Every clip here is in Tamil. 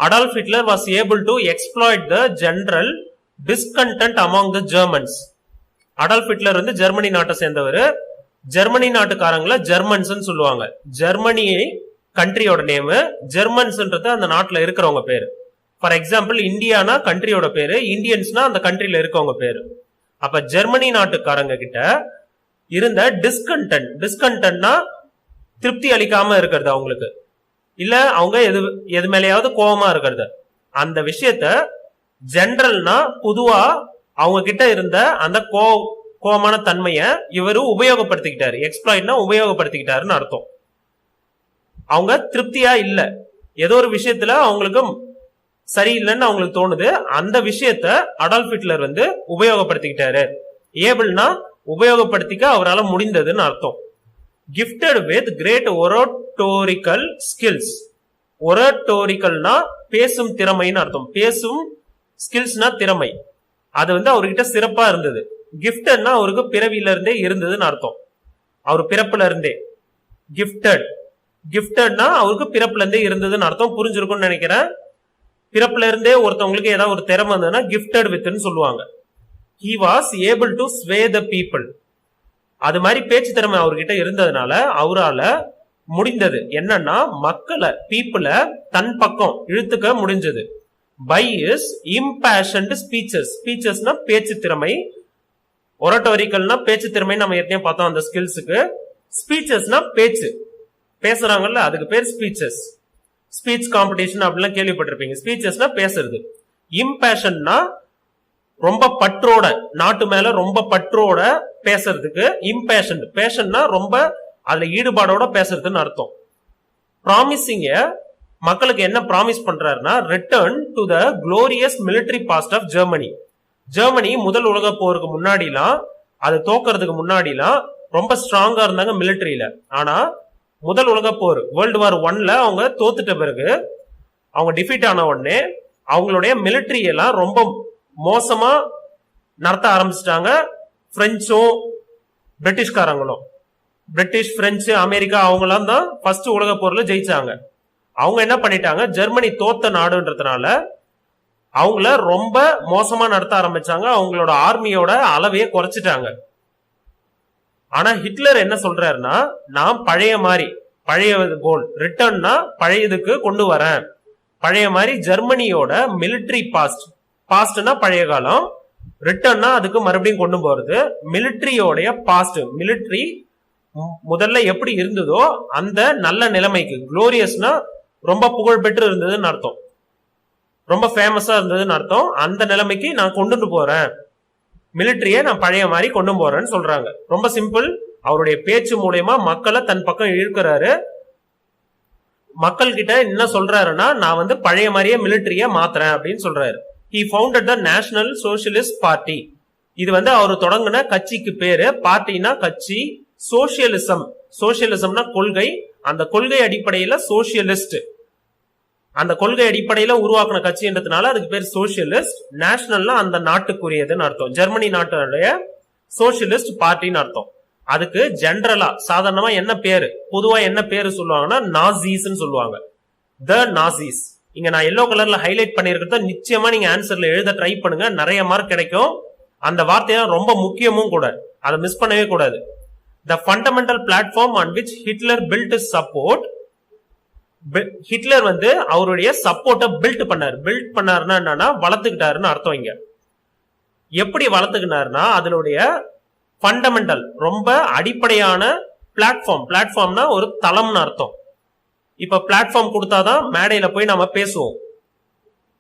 Adolf Hitler was able to exploit the general discontent among the Germans. Adolf Hitler வந்து ஜெர்மனி நாட்டை சேர்ந்தவர். ஜெர்மனி நாட்டுக்காரங்களை ஜெர்மன்ஸ் சொல்லுவாங்க. ஜெர்மனி கண்ட்ரியோட நேமு, ஜெர்மன்ஸ்ன்றது அந்த நாட்டுல இருக்கிறவங்க பேரு. ஃபார் எக்ஸாம்பிள் இந்தியானா கண்ட்ரியோட பேரு, இந்தியன்ஸ்னா அந்த கண்ட்ரியில இருக்கவங்க பேரு. அப்ப ஜெர்மனி நாட்டுக்காரங்க கிட்ட இருந்த டிஸ்கண்டென்ட்னா திருப்தி அளிக்காம இருக்கிறது அவங்களுக்கு, இல்ல அவங்க எது மேலேயாவது கோபமா இருக்கிறது. அந்த விஷயத்த ஜெனரல்னா பொதுவா அவங்க கிட்ட இருந்த அந்த கோபமான தன்மைய இவரு உபயோகப்படுத்திக்கிட்டாரு. எக்ஸ்ப்ளாய்ட்னா உபயோகப்படுத்திக்கிட்டாருன்னு அர்த்தம். அவங்க திருப்தியா இல்ல, ஏதோ ஒரு விஷயத்துல அவங்களுக்கு சரியில்லைன்னு அவங்களுக்கு தோணுது. அந்த விஷயத்த அடால்ஃப் ஹிட்லர் வந்து உபயோகப்படுத்திக்கிட்டாரு. ஏபிள்னா உபயோகப்படுத்திக்க அவரால் முடிந்ததுன்னு அர்த்தம். Gifted with great oratorical skills. ஒரட்டோரிக்கல்னா பேசும் திறமைன்னு அர்த்தம். பேசும் ஸ்கில்ஸ்னா திறமை. அது வந்து அவர்கிட்ட சிறப்பா இருந்தது. கிஃப்டட்னா அவருக்கு பிறவியில இருந்தே இருந்ததுன்னு அர்த்தம். அவர் பிறப்புல இருந்தே. கிஃப்டட்னா அவருக்கு பிறப்புல இருந்தே இருந்ததுன்னு அர்த்தம். புரிஞ்சிருக்கும்னு நினைக்கிறேன். பிறப்புல இருந்தே ஒருத்தவங்களுக்கு ஏதாவது ஒரு திறமை இருந்ததுன்னா கிஃப்டட் வித்னு சொல்லுவாங்க. He was able to sway the people. அது மாதிரி பேச்சு திறமை அவர்கிட்ட இருந்ததுனால அவரால முடிந்தது என்னன்னா மக்களை பீப்புள தன் பக்கம் இழுத்துக்க முடிஞ்சது. By his impassioned speeches. ஸ்பீச்சஸ்னா பேச்சு திறமை, ஒரட்டோரிக்கல்னா பேச்சு திறமை நம்ம ஏற்கனவே பார்த்தோம் அந்த ஸ்கில்ஸுக்கு. ஸ்பீச்சஸ்னா பேச்சு பேசுறாங்கல்ல, அதுக்கு பேர் ஸ்பீச்சஸ். ஸ்பீச் காம்படிஷன் அப்படிலாம் கேள்விப்பட்டிருப்பீங்க. ஸ்பீச்சஸ்னா பேசுறது. இம்பேஷன்னா ரொம்ப பற்றோட, நாட்டு மேல ரொம்ப பற்றோட பேசுறதுக்கு இம்பேஷன். பேஷன்னா ரொம்ப அதுல ஈடுபாடோட பேசுறதுன்னு அர்த்தம். ப்ராமிசிங்க மக்களுக்கு என்ன ப்ராமிஸ் பண்றாருன்னா return to the glorious military past of Germany. Germany முதல் உலக போருக்கு முன்னாடிலாம், அது தோக்கிறதுக்கு முன்னாடிலாம் ரொம்ப ஸ்ட்ராங்கா இருந்தாங்க மிலிட்டரியில. ஆனா முதல் உலக போர் வேர்ல்டு வார் 1ல அவங்க தோத்துட்ட பிறகு, அவங்க டிஃபீட் ஆன உடனே அவங்களுடைய மிலிட்டரி எல்லாம் ரொம்ப மோசமா நடத்த ஆரம்பிச்சிட்டாங்க. பிரெஞ்சும் பிரிட்டிஷ்காரங்களும், பிரிட்டிஷ் பிரெஞ்சு அமெரிக்கா அவங்களாம் தான் ஃபர்ஸ்ட் உலக போர்ல ஜெயிச்சாங்க. அவங்க என்ன பண்ணிட்டாங்க, ஜெர்மனி தோத்த நாடுன்றதுனால அவங்கள ரொம்ப மோசமா நடத்த ஆரம்பிச்சாங்க. அவங்களோட ஆர்மியோட அளவையே குறைச்சிட்டாங்க. ஆனா ஹிட்லர் என்ன சொல்றாருன்னா, நான் பழையது போல் ரிட்டர்ன்னா பழையதுக்கு கொண்டு வரேன். பழைய மாதிரி ஜெர்மனியோட மிலிட்டரி பாஸ்ட்னா பழைய காலம், ரிட்டர்ன்னா அதுக்கு மறுபடியும் கொண்டு போறது. மிலிட்டரியோடைய பாஸ்ட், மிலிட்டரி முதல்ல எப்படி இருந்ததோ அந்த நல்ல நிலைமைக்கு, குளோரியஸ்னா ரொம்ப புகழ் பெற்று இருந்ததுன்னு அர்த்தம், ரொம்ப ஃபேமஸா இருந்ததுன்னு அர்த்தம். அந்த நிலைமைக்கு நான் கொண்டு போறேன், மிலிட்டரிய நான் பழைய மாதிரி கொண்டு போறேன்னு சொல்றாங்க. ரொம்ப சிம்பிள். அவருடைய பேச்சு மூலயமா மக்களை தன் பக்கம் இழுக்கிறாரு. மக்கள் கிட்ட என்ன சொல்றாருன்னா, நான் வந்து பழைய மாதிரியே மிலிட்டரிய மாத்துறேன் அப்படின்னு சொல்றாரு. He founded the National Socialist Party. இது வந்து அவர் தொடங்கின கட்சிக்கு பேரு. பார்ட்டினா கட்சி, சோசியலிசம்னா கொள்கை. அந்த கொள்கை அடிப்படையில சோசியலிஸ்ட், அந்த கொள்கை அடிப்படையில உருவாக்கின கட்சின்றதுனால அதுக்கு பேர் சோசியலிஸ்ட். நேஷனல்னா அந்த நாட்டுக்குரியதுன்னு அர்த்தம். ஜெர்மனி நாட்டுடைய சோசியலிஸ்ட் பார்ட்டின்னு அர்த்தம். அதுக்கு ஜெனரலா சாதாரணமா என்ன பேரு, பொதுவா என்ன பேரு சொல்லுவாங்கன்னா நாசிஸ் சொல்லுவாங்க. த நாசிஸ். இங்க நான் எல்லோ கலர்ல ஹைலைட் பண்ணிருக்கிறத நிச்சயமா நீங்க ஆன்சர்ல எழுத ட்ரை பண்ணுங்க, நிறைய மார்க் கிடைக்கும். அந்த வார்த்தையா ரொம்ப முக்கியமும் கூட, அதை மிஸ் பண்ணவே கூடாது. The fundamental platform on which Hitler built is support. Hitler வந்து அவருடைய சப்போர்ட்டை பில்ட் பண்ணாருன்னா என்னன்னா வளர்த்துக்கிட்டாருன்னு அர்த்தம். இங்க எப்படி வளர்த்துக்கினாருன்னா, அதனுடைய ஃபண்டமெண்டல் ரொம்ப அடிப்படையான பிளாட்ஃபார்ம்னா ஒரு தளம்னு அர்த்தம். இப்ப பிளாட்ஃபார்ம் கொடுத்தாதான் மேடையில போய் நம்ம பேசுவோம்.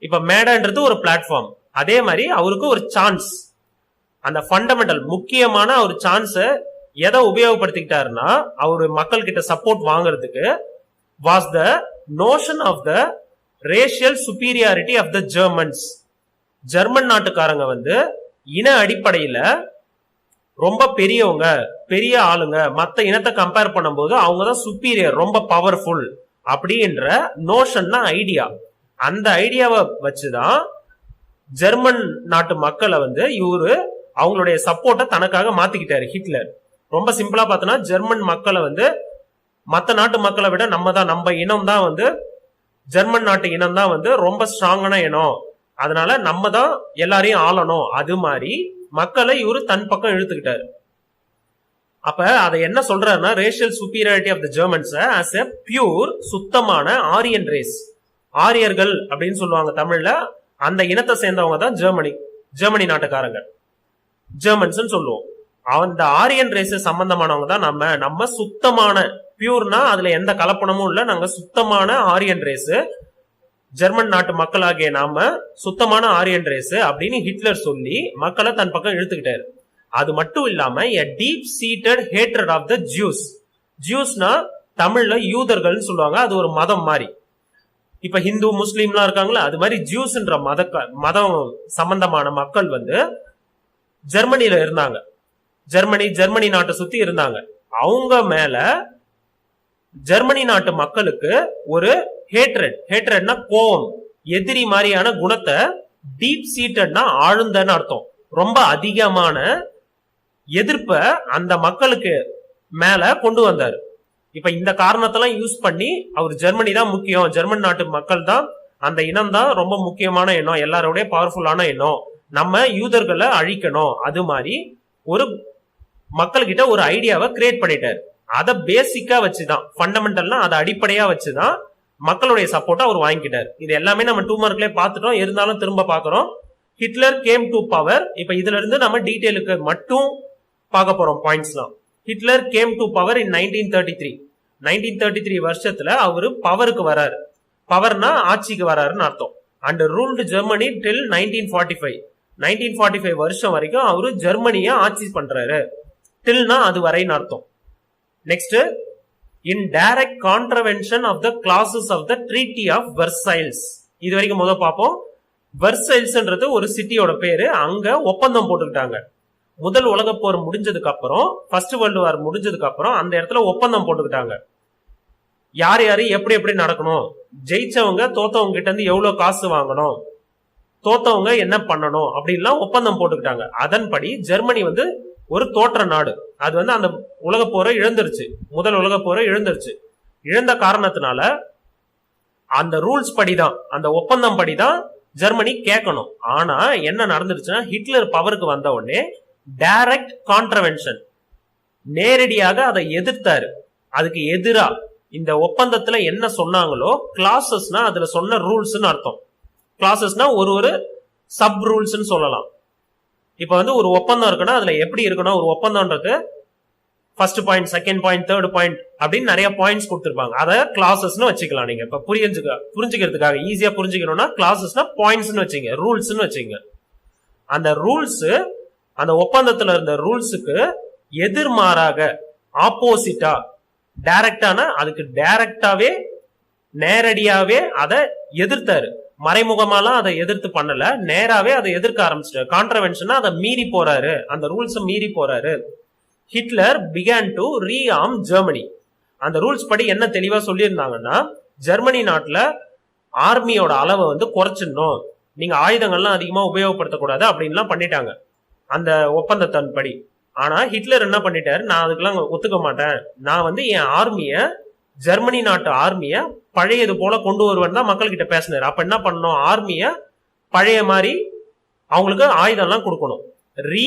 இப்ப மேடைன்றது ஒரு பிளாட்ஃபார்ம். அதே மாதிரி அவருக்கு ஒரு சான்ஸ், அந்த ஃபண்டமெண்டல் முக்கியமான ஒரு சான்ஸ எதை உபயோகப்படுத்திக்கிட்டாருன்னா, அவரு மக்கள் கிட்ட சப்போர்ட் வாங்குறதுக்கு was the notion of the racial superiority of the Germans. German நாட்டுக்காரங்க வந்து இன அடிப்படையில ரொம்ப பெரியவங்க, பெரிய ஆளுங்க, மத்த இனத்தை கம்பேர் பண்ணும்போது அவங்கதான் சுப்பீரியர், ரொம்ப பவர்ஃபுல் அப்படின்ற நோஷன்னா ஐடியா. அந்த ஐடியாவை வச்சுதான் ஜெர்மன் நாட்டு மக்களை வந்து இவரு அவங்களுடைய சப்போர்ட்டை தனக்காக மாத்திக்கிட்டாரு ஹிட்லர். ரொம்ப சிம்பிளா பார்த்தோன்னா, ஜெர்மன் மக்களை வந்து மற்ற நாட்டு மக்களை விட நம்ம இனம் தான் வந்து ஜெர்மன் நாட்டு இனம் தான் வந்து ரொம்ப ஸ்ட்ராங்கான இனம், அதனால நம்ம தான் எல்லாரையும் ஆளணும், அது மாதிரி மக்களை இவரு தன் பக்கம் இழுத்துக்கிட்டாரு. அப்ப அதை என்ன சொல்றாருன்னா, racial superiority of the Germans as a pure சுத்தமான ஆரியன் ரேஸ். ஆரியர்கள் அப்படின்னு சொல்லுவாங்க தமிழ்ல, அந்த இனத்தை சேர்ந்தவங்க தான் ஜெர்மனி நாட்டுக்காரங்க, ஜெர்மன்ஸ் சொல்லுவோம். அந்த ஆரியன் ரேஸ் சம்பந்தமானவங்க தான் நம்ம சுத்தமான, பியூர்னா அதுல எந்த கலப்பணமும் இல்ல, நாங்க சுத்தமான ஆரியன் ரேஸ், ஜெர்மன் நாட்டு மக்களாகிய நாம சுத்தமான ஆரியன் ரேஸ் அப்படின்னு ஹிட்லர் சொல்லி மக்களை தன் பக்கம் இழுத்துக்கிட்டாரு. அது மட்டும் இல்லாம a deep seated hatred of the Jews. ஜூஸ்னா தமிழ்ல யூதர்கள் சொல்லுவாங்க, அது ஒரு மதம் மாதிரி. இப்ப ஹிந்து முஸ்லீம்லாம் இருக்காங்களா, அது மாதிரி ஜூஸ்ன்ற மதம் சம்பந்தமான மக்கள் வந்து ஜெர்மனில இருந்தாங்க, ஜெர்மனி நாட்டை சுத்தி இருந்தாங்க. அவங்க மேல ஜெர்மனி நாட்டு மக்களுக்கு ஒரு ஹேட்ரட்னா கோவம், எதிரி மாதிரியான குணத்தை, டீப் சீட்டட்னா ஆழ்ந்தன்னு அர்த்தம், ரொம்ப அதிகமான எதிர்ப்ப அந்த மக்களுக்கு மேல கொண்டு வந்தாரு. இப்ப இந்த காரணத்தெல்லாம் யூஸ் பண்ணி அவர் ஜெர்மனி தான் முக்கியம், ஜெர்மன் நாட்டு மக்கள் தான், அந்த இனம் தான் ரொம்ப முக்கியமான இனம், எல்லாரோடய பவர்ஃபுல்லான இனம், நம்ம யூதர்களை அழிக்கணும், அது மாதிரி ஒரு மக்கள்கிட்ட ஒரு ஐடியாவை கிரியேட் பண்ணிட்டாரு. அதை பேசிக்கா வச்சுதான், ஃபண்டமெண்டல்னா அதை அடிப்படையா வச்சுதான் மக்களுடைய சப்போர்ட்டை அவர் வாங்கிக்கிட்டார். இது எல்லாமே நம்ம 2 மார்க்லயே பார்த்துட்டோம், இருந்தாலும் திரும்ப பாக்குறோம். Hitler came to power. இப்ப இதுல இருந்து நம்ம டீடைலுக்கு மட்டும் பார்க்க போறோம் பாயிண்ட்ஸ்லாம். Hitler came to power in 1933 வருஷத்துல அவரு பவருக்கு வராரு. பவர்னா ஆட்சிக்கு வராருன்னு அர்த்தம். அண்ட் ரூல்டு ஜெர்மனி டில் 1945 வருஷம் வரைக்கும் அவரு ஜெர்மனிய ஆட்சி பண்றாரு. டில்னா அது வரைன்னு அர்த்தம். Next, in direct contravention of the clauses of the treaty of Versailles. இது வரைக்கும் முதல் பார்ப்போம். வெர்சைல்ஸ்ன்றது ஒரு சிட்டியோட பேரு, அங்க ஒப்பந்தம் போட்டுக்கிட்டாங்க. முதல் உலக போர் முடிஞ்சதுக்கு அப்புறம், ஃபர்ஸ்ட் வேர்ல்டு வார் முடிஞ்சதுக்கு அப்புறம் அந்த இடத்துல ஒப்பந்தம் போட்டுக்கிட்டாங்க. யார் யாரு எப்படி எப்படி நடக்கணும், ஜெயிச்சவங்க தோத்தவங்க கிட்ட இருந்து எவ்வளவு காசு வாங்கணும், தோத்தவங்க என்ன பண்ணணும் அப்படின்லாம் ஒப்பந்தம் போட்டுக்கிட்டாங்க. அதன்படி ஜெர்மனி வந்து ஒரு தோற்ற நாடு, அது வந்து அந்த உலக போரை இழந்துருச்சு, முதல் உலக போரை இழந்துருச்சு. இழந்த காரணத்தினால அந்த ரூல்ஸ் படிதான், அந்த ஒப்பந்தம் படிதான் ஜெர்மனி கேட்கணும். ஆனா என்ன நடந்துருச்சுன்னா, ஹிட்லர் பவருக்கு வந்த உடனே டைரக்ட் கான்ட்ரவென்ஷன், நேரடியாக அதை எதிர்த்தாரு. அதுக்கு எதிரா இந்த ஒப்பந்தத்துல என்ன சொன்னாங்களோ, கிளாசஸ்னா அதுல சொன்ன ரூல்ஸ் அர்த்தம். கிளாசஸ்னா ஒரு சப் ரூல்ஸ் சொல்லலாம். இப்ப வந்து ஒரு ஒப்பந்தம் இருக்குன்னா அதுல எப்படி இருக்கணும், ஒரு ஒப்பந்தம்ன்றது first point, second point, third point அப்படின்னு நிறைய பாயிண்ட்ஸ் கொடுத்திருப்பாங்க. அதை கிளாசஸ்னு வச்சுக்கலாம். நீங்க இப்ப புரிஞ்சுக்கிறதுக்காக ஈஸியா புரிஞ்சுக்கணும்னா கிளாசஸ்னா பாயிண்ட்ஸ்னு வச்சுங்க, ரூல்ஸ்னு வச்சுங்க. அந்த ரூல்ஸ், அந்த ஒப்பந்தத்துல இருந்த ரூல்ஸுக்கு எதிர்மாறாக, ஆப்போசிட்டா, டைரக்டான, அதுக்கு டைரக்டாவே நேரடியாவே அதை எதிர்த்தாரு. மறைமுகமாலாம் அதை எதிர்த்து பண்ணல, நேராவே அதை எதிர்க்க ஆரம்பிச்சிட்டாரு. கான்ட்ரவென்ஷனா அதை மீறி போறாரு, அந்த ரூல்ஸ் மீறி போறாரு. Hitler began to rearm Germany. அந்த ரூல்ஸ் படி என்ன தெளிவா சொல்லியிருந்தாங்கன்னா, ஜெர்மனி நாட்டுல ஆர்மியோட அளவை வந்து குறைச்சிடணும், நீங்க ஆயுதங்கள்லாம் அதிகமா உபயோகப்படுத்தக்கூடாது அப்படின்லாம் பண்ணிட்டாங்க அந்த ஒப்பந்தத்தின் படி. ஆனா ஹிட்லர் என்ன பண்ணிட்டாரு, நான் அதுக்கெல்லாம் ஒத்துக்க மாட்டேன், நான் வந்து என் ஆர்மிய, ஜெர்மனி நாட்டு ஆர்மிய பழையது போல கொண்டு வருவேன் தான் மக்கள் கிட்ட பேசினாரு. அப்ப என்ன பண்ணணும், ஆர்மிய பழைய மாதிரி அவங்களுக்கு ஆயுதம் எல்லாம் கொடுக்கணும். ரீ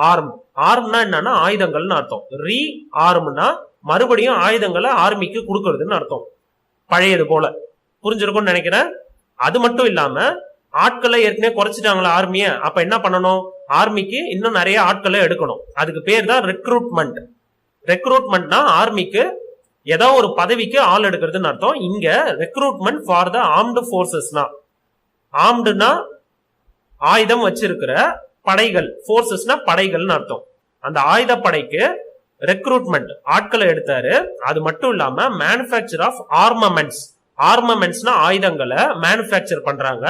ஆர்ம், ஆர்ம்னா என்னன்னா ஆயுதங்கள்னு அர்த்தம். ரீ ஆர்ம்னா மறுபடியும் ஆயுதங்களை ஆர்மிக்கு கொடுக்கறதுன்னு அர்த்தம், பழையது போல. புரிஞ்சிருக்கும்னு நினைக்கிறேன். அது மட்டும் இல்லாம ஆட்களை ஏற்கனவே குறைச்சிட்டாங்களா ஆர்மிய, அப்ப என்ன பண்ணணும், ஆர்மிக்கு இன்னும் நிறைய ஆட்களை எடுக்கணும். அதுக்கு பேர் தான் ரெக்ரூட்மெண்ட். ரெக்ரூட்மெண்ட்னா ஆர்மிக்கு ஏதோ ஒரு பதவிக்கு ஆள் எடுக்கிறதுன்னு அர்த்தம். இங்க ரெக்ரூட்மெண்ட் ஃபார் த ஆர்ம்டு போர்சஸ்னா, ஆர்ம்டுனா ஆயுதம் வச்சிருக்கிற படைகள், போர்சஸ்னா படைகள்னு அர்த்தம். அந்த ஆயுத படைக்கு ரெக்ரூட்மெண்ட், ஆட்களை எடுத்தாரு. அது மட்டும் இல்லாம மேனுஃபேக்சர் ஆஃப் ஆர்மமெண்ட்ஸ், ஆர்மமெண்ட்ஸ்னா ஆயுதங்களை மேனுஃபேக்சர் பண்றாங்க,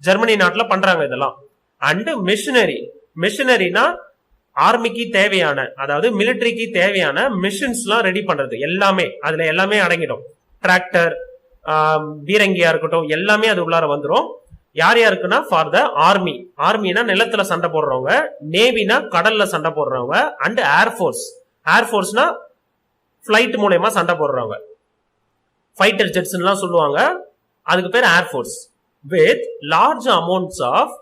ஜெர்மனி நாட்டுல பண்றாங்க இதெல்லாம். அண்ட் மிஷினரி, மிஷினரினா ஆர்மிக்கு தேவையான, அதாவது மிலிட்டரிக்கு தேவையான மிஷின்ஸ் எல்லாம் ரெடி பண்றது, எல்லாமே அதுல எல்லாமே அடங்கிடும். டிராக்டர், பீரங்கியா இருக்கட்டும், எல்லாமே அது உள்ளார வந்துடும். யார் யாருக்குன்னா ஃபார் த ஆர்மி, ஆர்மினா நிலத்துல சண்டை போடுறவங்க, நேவினா கடல்ல சண்டை போடுறவங்க, அண்ட் ஏர்போர்ஸ், ஏர்போர்ஸ்னா பிளைட் மூலமா சண்டை போடுறவங்க, ஃபைட்டர் ஜெட்ஸ் எல்லாம் சொல்லுவாங்க. அதுக்கு பேர் air force. With large amounts of,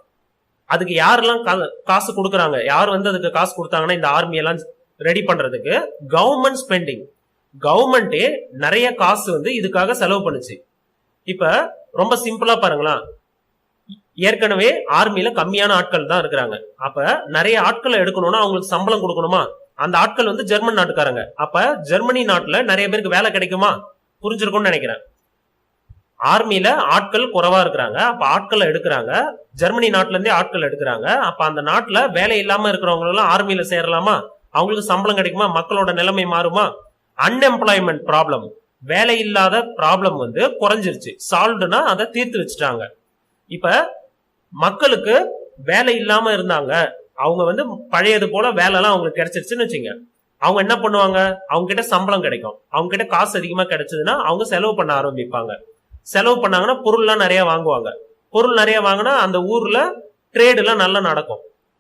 அதுக்கு யாரெல்லாம் காசு கொடுக்குறாங்க, யார் வந்து அதுக்கு காசு கொடுத்தாங்கன்னா இந்த ஆர்மி எல்லாம் ரெடி பண்றதுக்கு, கவர்மெண்ட் ஸ்பெண்டிங். கவர்மெண்டே நிறைய காசு வந்து இதுக்காக செலவு பண்ணுச்சு. இப்ப ரொம்ப சிம்பிளா பாருங்களா, ஏற்கனவே ஆர்மியில கம்மியான ஆட்கள் தான் இருக்கிறாங்க. அப்ப நிறைய ஆட்களை எடுக்கணும்னா அவங்களுக்கு சம்பளம் கொடுக்கணுமா, அந்த ஆட்கள் வந்து ஜெர்மன் நாட்டுக்காரங்க. அப்ப ஜெர்மனி நாட்டுல நிறைய பேருக்கு வேலை கிடைக்குமா, புரிஞ்சிருக்கும்னு நினைக்கிறேன். ஆர்மியில ஆட்கள் குறைவா இருக்கிறாங்க, அப்ப ஆட்களை எடுக்கிறாங்க, ஜெர்மனி நாட்டுல இருந்தே ஆட்கள் எடுக்கிறாங்க. அப்ப அந்த நாட்டுல வேலை இல்லாம இருக்கிறவங்க எல்லாம் ஆர்மியில சேரலாமா, அவங்களுக்கு சம்பளம் கிடைக்குமா, மக்களோட நிலைமை மாறுமா. அன்எம்ப்ளாய்மெண்ட் ப்ராப்ளம், வேலை இல்லாத ப்ராப்ளம் வந்து குறைஞ்சிருச்சு. சால்வ்டுனா அதை தீர்த்து வச்சுட்டாங்க. இப்ப மக்களுக்கு வேலை இல்லாம இருந்தாங்க, அவங்க வந்து பழையது போல வேலை எல்லாம் அவங்களுக்கு கிடைச்சிருச்சுன்னு வச்சுங்க. அவங்க என்ன பண்ணுவாங்க, அவங்க கிட்ட சம்பளம் கிடைக்கும், அவங்க கிட்ட காசு அதிகமா கிடைச்சதுன்னா அவங்க செலவு பண்ண ஆரம்பிப்பாங்க. செலவு பண்ணாங்கன்னா பொருள்லாம் நிறைய வாங்குவாங்க. பொருள் நிறைய வாங்கினா அந்த ஊர்ல ட்ரேட் எல்லாம் நல்லா நடக்கும்.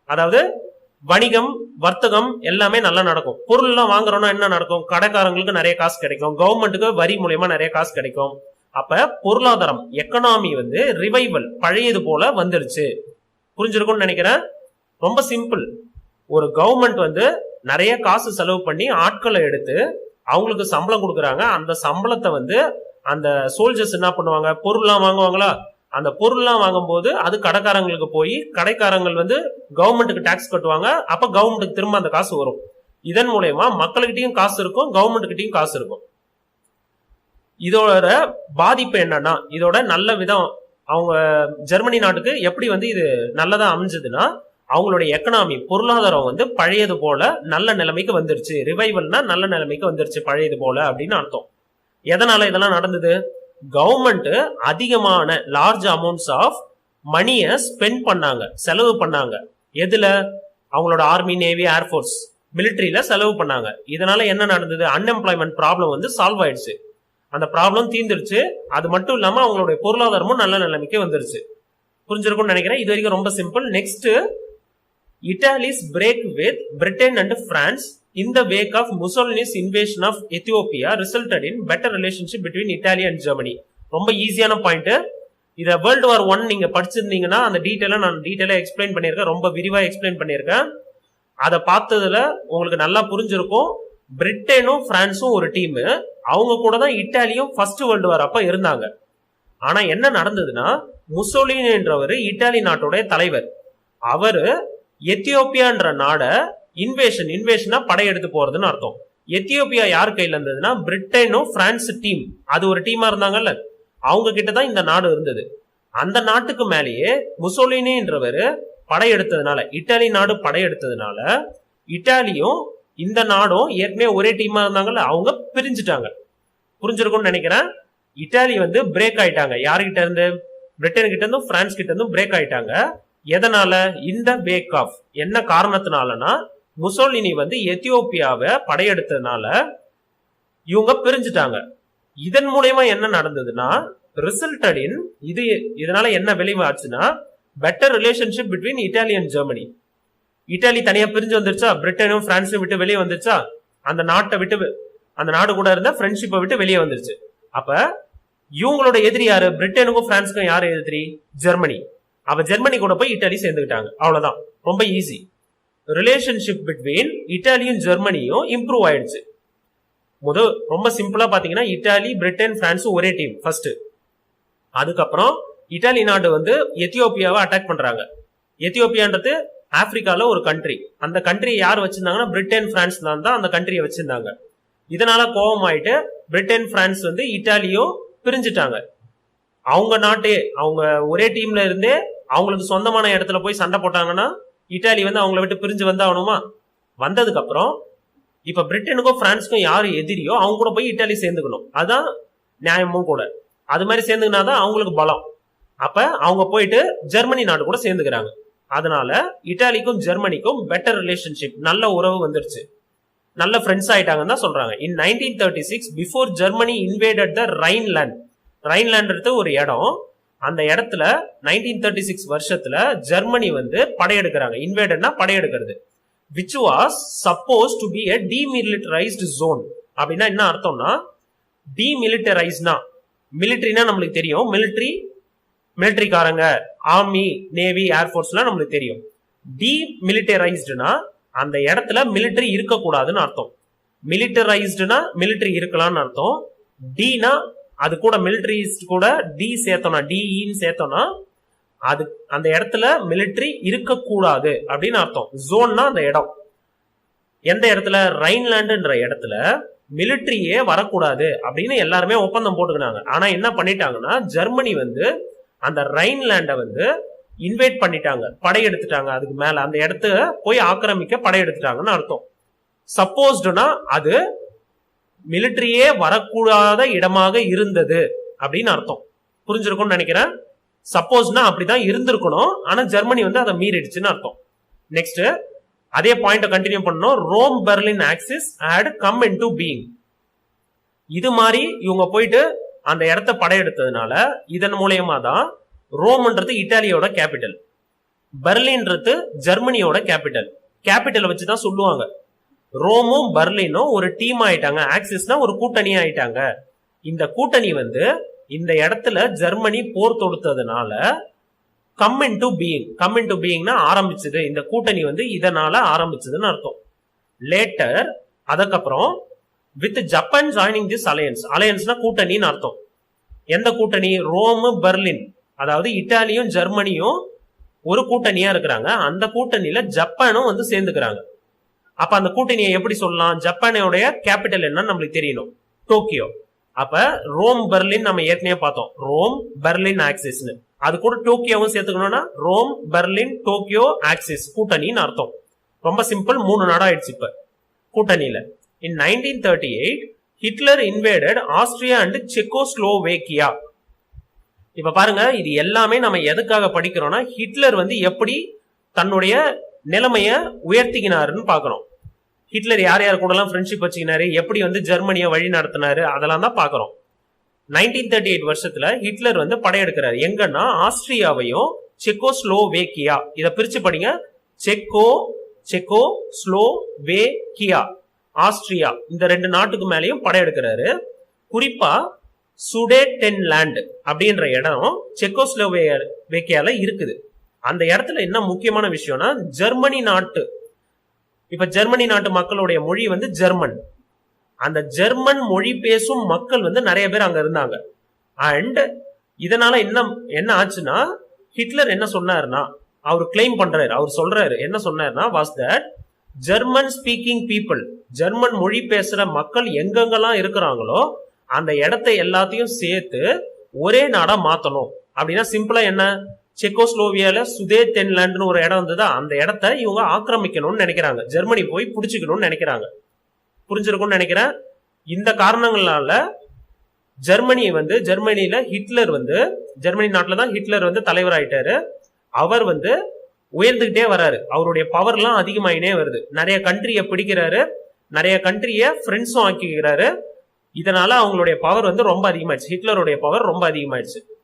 அதாவது வணிகம், வர்த்தகம் எல்லாமே நல்லா நடக்கும். பொருள் எல்லாம் வாங்குறோம்னா என்ன நடக்கும், கடைக்காரங்களுக்கு நிறைய காசு கிடைக்கும், கவர்மெண்ட்டுக்கு வரி மூலியமா நிறைய காசு கிடைக்கும். அப்ப பொருளாதாரம், எக்கனாமி வந்து ரிவைவல், பழையது போல வந்துருச்சு. புரிஞ்சிருக்கும்னு நினைக்கிறேன். ரொம்ப சிம்பிள். ஒரு கவர்மெண்ட் வந்து நிறைய காசு செலவு பண்ணி ஆட்களை எடுத்து அவங்களுக்கு சம்பளம் கொடுக்குறாங்க. அந்த சம்பளத்தை வந்து அந்த சோல்ஜர்ஸ் என்ன பண்ணுவாங்க, பொருள்லாம் வாங்குவாங்களா, அந்த பொருள்லாம் வாங்கும் போது அது கடைக்காரங்களுக்கு போய் கடைக்காரங்கள் வந்து கவர்மெண்ட்டுக்கு டாக்ஸ் கட்டுவாங்க. அப்ப கவர்மெண்ட்டுக்கு திரும்ப அந்த காசு வரும். இதன் மூலயமா மக்கள்கிட்டயும் காசு இருக்கும், கவர்மெண்ட் கிட்டயும் காசு இருக்கும். இதோட பாதிப்பு என்னன்னா, இதோட நல்ல விதம் அவங்க ஜெர்மனி நாட்டுக்கு எப்படி வந்து இது நல்லதா அமைஞ்சதுன்னா, அவங்களுடைய எக்கனாமி, பொருளாதாரம் வந்து பழையது போல நல்ல நிலைமைக்கு வந்துருச்சு. ரிவைவல்னா நல்ல நிலைமைக்கு வந்துருச்சு பழையது போல அப்படின்னு அர்த்தம். எதனால இதெல்லாம் நடந்தது, கவர்மெண்ட் அதிகமான லார்ஜ் அமௌண்ட்ஸ் ஆஃப் மணியை ஸ்பெண்ட் பண்ணாங்க, செலவு பண்ணாங்க. எதுல, அவங்களோட ஆர்மி, நேவி, ஏர்ஃபோர்ஸ், மிலிட்டரியில செலவு பண்ணாங்க. இதனால என்ன நடந்தது, அன்எம்ப்ளாய்மெண்ட் ப்ராப்ளம் வந்து சால்வ் ஆயிடுச்சு, அந்த ப்ராப்ளம் தீர்ந்துருச்சு. அது மட்டும் இல்லாம அவங்களுடைய பொருளாதாரமும் நல்ல நிலைமைக்கு வந்துருச்சு. புரிஞ்சிருக்கும்னு நினைக்கிறேன். இது வரைக்கும் ரொம்ப simple. Next, Italy's break with Britain and France in the wake of Mussolini's invasion of Ethiopia resulted in better relationship between Italy and Germany. ரொம்ப ஈஸியான பாயிண்ட். இத வேர்ல்டு வார் 1 நீங்க படிச்சிருந்தீங்கன்னா அந்த டீடைலா நான் டீடைலா எக்ஸ்பிளைன் பண்ணியிருக்கேன், ரொம்ப விரிவா எக்ஸ்பிளைன் பண்ணியிருக்கேன். அதை பார்த்ததுல உங்களுக்கு நல்லா புரிஞ்சிருக்கும். பிரிட்டனும் பிரான்ஸும் ஒரு டீம், அவங்க கூட தான் இட்டாலியும் ஃபர்ஸ்ட் வேர்ல்டு வார் அப்ப இருந்தாங்க. ஆனா என்ன நடந்ததுன்னா, முசோலினி என்றவர் இட்டாலி நாட்டோட தலைவர், அவரு எத்தியோப்பியான்ற நாட இன்வேஷனா படையெடுத்து போறதுன்னு அர்த்தம். எத்தியோப்பியா யார் கையில இருந்ததுன்னா, பிரிட்டனும் பிரான்ஸ் டீம், அது ஒரு டீமா இருந்தாங்கல்ல, அவங்க கிட்டதான் இந்த நாடு இருந்தது. அந்த நாட்டுக்கு மேலேயே முசோலினின்றவர் படையெடுத்ததுனால, இட்டாலி நாடு படையெடுத்ததுனால, இட்டாலியும் இந்த நாடும் ஏற்கனவே ஒரே டீமா இருந்தாங்கல்ல, அவங்க பிரிஞ்சுட்டாங்க. புரிஞ்சிருக்கும்னு நினைக்கிறேன். இட்டாலி வந்து பிரேக் ஆயிட்டாங்க, யாருகிட்ட இருந்து, பிரிட்டன் கிட்ட இருந்தும் பிரான்ஸ் கிட்ட இருந்தும் பிரேக் ஆயிட்டாங்க. எதனால, இந்த வேக் ஆஃப், என்ன காரணத்தினாலனா, முசோலினி வந்து எத்தியோப்பியாவை படையெடுத்ததுனால இவங்க பிரிஞ்சுட்டாங்க. இதன் மூலமா என்ன நடந்ததுன்னா, ரிசல்டட் இன், இதனால என்ன விளைவு ஆச்சுன்னா, better relationship between Italy and Germany. Italy தனியா பிரிஞ்சு வந்துருச்சா, பிரிட்டனும் பிரான்ஸும் விட்டு வெளியே வந்துருச்சா, அந்த நாட்டை விட்டு, அந்த நாடு கூட இருந்த ஃப்ரெண்ட்ஷிப்பை விட்டு வெளியே வந்துருச்சு. அப்ப இவங்களோட எதிரி யாரு, பிரிட்டனுக்கும் பிரான்ஸுக்கும் யாரு எதிரி, ஜெர்மனி. அப்ப ஜெர்மனி கூட போய் இட்டாலி சேர்ந்துக்கிட்டாங்க. அவ்வளவுதான், ரொம்ப ஈஸி. ரிலேஷன்ஷிப் பிட்வீன் இட்டாலியும் ஜெர்மனியும் இம்ப்ரூவ் ஆயிடுச்சு. ரொம்ப சிம்பிளா பாத்தீங்கன்னா, இட்டாலி, பிரிட்டன், பிரான்ஸும் ஒரே டீம் ஃபர்ஸ்ட். அதுக்கப்புறம் இட்டாலி நாடு வந்து எத்தியோப்பியாவை அட்டாக் பண்றாங்க. எத்தியோப்பியான்றது ஆப்பிரிக்கால ஒரு கண்ட்ரி. அந்த கண்ட்ரியை யார் வச்சிருந்தாங்கன்னா, பிரிட்டன், பிரான்ஸ் தான் அந்த கண்ட்ரியை வச்சிருந்தாங்க. இதனால கோபம் ஆயிட்டு பிரிட்டன், பிரான்ஸ் வந்து இட்டாலியும் பிரிஞ்சுட்டாங்க. அவங்க நாட்டே, அவங்க ஒரே டீம்ல இருந்தே அவங்களுக்கு சொந்தமான இடத்துல போய் சண்டை போட்டாங்கன்னா, இட்டாலி வந்து அவங்கள விட்டு பிரிஞ்சு வந்தாகணுமா. வந்ததுக்கு அப்புறம் இப்ப பிரிட்டனுக்கும் பிரான்ஸுக்கும் யாரு எதிரியோ அவங்க கூட போய் இட்டாலி சேர்ந்துக்கணும், அதான் நியாயமும் கூட. அது மாதிரி சேர்ந்துக்கினாதான் அவங்களுக்கு பலம். அப்ப அவங்க போயிட்டு ஜெர்மனி நாடு கூட சேர்ந்துக்கிறாங்க. அதனால இட்டாலிக்கும் ஜெர்மனிக்கும் பெட்டர் ரிலேஷன்ஷிப், நல்ல உறவு வந்துருச்சு, நல்ல ஃப்ரெண்ட்ஸ் ஆயிட்டாங்கன்னு தான் சொல்றாங்க. இன் 1936 பிஃபோர் ஜெர்மனி இன்வேடட் த ரைன்லேண்ட். ரைன்லேண்ட் ஒரு இடம், அந்த இடத்துல 1936 வருஷத்துல ஜெர்மனி வந்து படையெடுக்கிறாங்க. இன்வேடட்னா படையெடுக்கிறது. which was supposed to be a demilitarized zone. அப்படின்னா என்ன அர்த்தம்னா, demilitarizedனா மிலிட்ரினா நம்மளுக்கு தெரியும், மிலிட்ரிக்காரங்க, ஆர்மி, நேவி, ஏர்ஃபோர்ஸ்லாம் நம்மளுக்கு தெரியும். டீமிலிட்டரைஸ்டுனா அந்த இடத்துல மிலிட்டரி இருக்கக்கூடாதுன்னு அர்த்தம். மிலிட்டரைஸ்டுனா மிலிட்டரி இருக்கலாம்னு அர்த்தம். டீனா அது கூட மிலிட்டரிஸ்ட் கூட டி சேர்த்தோம்னா, டிஇன்னு சேர்த்தோம்னா அது அந்த இடத்துல மிலிட்டரி இருக்கக்கூடாது அப்படின்னு அர்த்தம். ஜோன்னா அந்த இடம். எந்த இடத்துல? ரைன்லாண்டுன்ற இடத்துல மிலிட்டரியே வரக்கூடாது அப்படின்னு எல்லாருமே ஒப்பந்தம் போட்டுக்கினாங்க. ஆனா என்ன பண்ணிட்டாங்கன்னா, ஜெர்மனி வந்து அந்த ரைன்லாண்டை வந்து இன்வைட் பண்ணிட்டாங்க, படையெடுத்துட்டாங்க. அதுக்கு மேல அந்த இடத்த போய் ஆக்கிரமிக்க படையெடுத்துட்டாங்கன்னு அர்த்தம். சப்போஸ்டுனா அது மிலிட்டரியே வரக்கூடாத இடமாக இருந்தது அப்படின்னு அர்த்தம். புரிஞ்சிருக்கும்னு நினைக்கிறேன். சப்போஸ்னா அப்படிதான் இருந்திருக்கணும், ஆனா ஜெர்மனி வந்து அதை மீறிடுச்சுன்னு அர்த்தம். நெக்ஸ்ட் அதே பாயிண்ட் கண்டினியூ பண்ணணும். Rome Berlin axis had come into being. இது மாதிரி இவங்க போயிட்டு அந்த இடத்த படையெடுத்ததுனால இதன் மூலயமா தான் ரோம்ன்றது இட்டாலியோட கேபிட்டல், பெர்லின்றது ஜெர்மனியோட கேபிட்டல். கேபிட்டலை வச்சுதான் சொல்லுவாங்க. ரோமும் பெர்லினும் ஒரு டீம் ஆயிட்டாங்க, ஆக்சிஸ்னா ஒரு கூட்டணி ஆயிட்டாங்க. இந்த கூட்டணி வந்து இந்த இடத்துல ஜெர்மனி போர் தொடுத்ததுனால கம் இன்டு பீயிங்னா ஆரம்பிச்சது. இந்த கூட்டணி வந்து இதனால ஆரம்பிச்சதுன்னு அர்த்தம். லேட்டர் அதுக்கப்புறம் வித் ஜப்பான் ஜாயினிங் திஸ் அலையன்ஸ்னா கூட்டணின்னு அர்த்தம். எந்த கூட்டணி? ரோம், பெர்லின், அதாவது இட்டாலியும் ஜெர்மனியும் ஒரு கூட்டணியா இருக்கிறாங்க. அந்த கூட்டணியில ஜப்பானும் வந்து சேர்ந்துக்கிறாங்க. அப்ப அந்த கூட்டணியை எப்படி சொல்லலாம்? ஜப்பானோடைய கேபிட்டல் என்னன்னு நம்மளுக்கு தெரியணும், டோக்கியோ. அப்ப ரோம் பெர்லின் நம்ம ஏற்கனவே பார்த்தோம், ரோம் பெர்லின் ஆக்சிஸ்னு. அது கூட டோக்கியோவும் சேர்த்துக்கணும்னா ரோம் பெர்லின் டோக்கியோ ஆக்சிஸ் கூட்டணின்னு அர்த்தம். ரொம்ப சிம்பிள், 3 நாடா ஆயிடுச்சு இப்ப கூட்டணியில. இன் 1938 Hitler invaded Austria and Czechoslovakia. இப்ப பாருங்க, இது எல்லாமே நம்ம எதுக்காக படிக்கிறோம்னா ஹிட்லர் வந்து எப்படி தன்னுடைய நிலைமைய உயர்த்திக்கினாருன்னு பாக்குறோம். ஹிட்லர் யார் யார் கூட எல்லாம் ஃப்ரெண்ட்ஷிப் வச்சுக்கினாரு, எப்படி வந்து ஜெர்மனியை வழி நடத்தினாரு, அதெல்லாம் தான் பாக்குறோம். 1938 வருஷத்துல ஹிட்லர் வந்து படையெடுக்கிறாரு. எங்கன்னா ஆஸ்திரியாவையும் செக்கோஸ்லோவேக்கியா, இத பிரிச்சு படிங்க, செக்கோஸ்லோவேக்கியா, ஆஸ்திரியா, இந்த 2 நாட்டுக்கு மேலேயும் படையெடுக்கிறாரு. குறிப்பா சுடேட்டென்லாண்ட் அப்படின்ற இடம் செக்கோஸ்லோவேக்கியால இருக்குது. அந்த இடத்துல என்ன முக்கியமான விஷயம்னா, ஜெர்மனி நாட்டு, இப்ப ஜெர்மனி நாட்டு மக்களுடைய மொழி வந்து ஜெர்மன். அந்த ஜெர்மன் மொழி பேசும் மக்கள் வந்து நிறைய பேர் அங்க இருந்தாங்க. அண்ட் இதனால என்ன ஆச்சுன்னா, ஹிட்லர் என்ன சொன்னாருன்னா, அவர் கிளைம் பண்றாரு, அவர் சொல்றாரு, என்ன சொன்னாருன்னா, was that German speaking people, German மொழி பேசுற மக்கள் எங்கெங்கெல்லாம் இருக்கிறாங்களோ அந்த இடத்தை எல்லாத்தையும் சேர்த்து ஒரே நாடா மாத்தணும். அப்படின்னா சிம்பிளா என்ன, செக்கோஸ்லோவியால சுதேட்டென்லாண்ட்னு ஒரு இடம் வந்ததா, அந்த இடத்த இவங்க ஆக்கிரமிக்கணும்னு நினைக்கிறாங்க, ஜெர்மனி போய் பிடிச்சிக்கணும்னு நினைக்கிறாங்க. புரிஞ்சிருக்கும்னு நினைக்கிறேன். இந்த காரணங்களால ஜெர்மனியில ஹிட்லர் வந்து, ஜெர்மனி நாட்டுல தான் ஹிட்லர் வந்து தலைவர் ஆயிட்டாரு. அவர் வந்து உயர்ந்துகிட்டே வராரு, அவருடைய பவர் எல்லாம் அதிகமாயினே வருது. நிறைய கண்ட்ரிய பிடிக்கிறாரு, நிறைய கண்ட்ரிய ஃப்ரெண்ட்ஸும் ஆக்கிக்கிறாரு. இதனால அவங்களுடைய பவர் வந்து ரொம்ப அதிகமாயிடுச்சு, ஹிட்லருடைய பவர் ரொம்ப அதிகமாயிடுச்சு.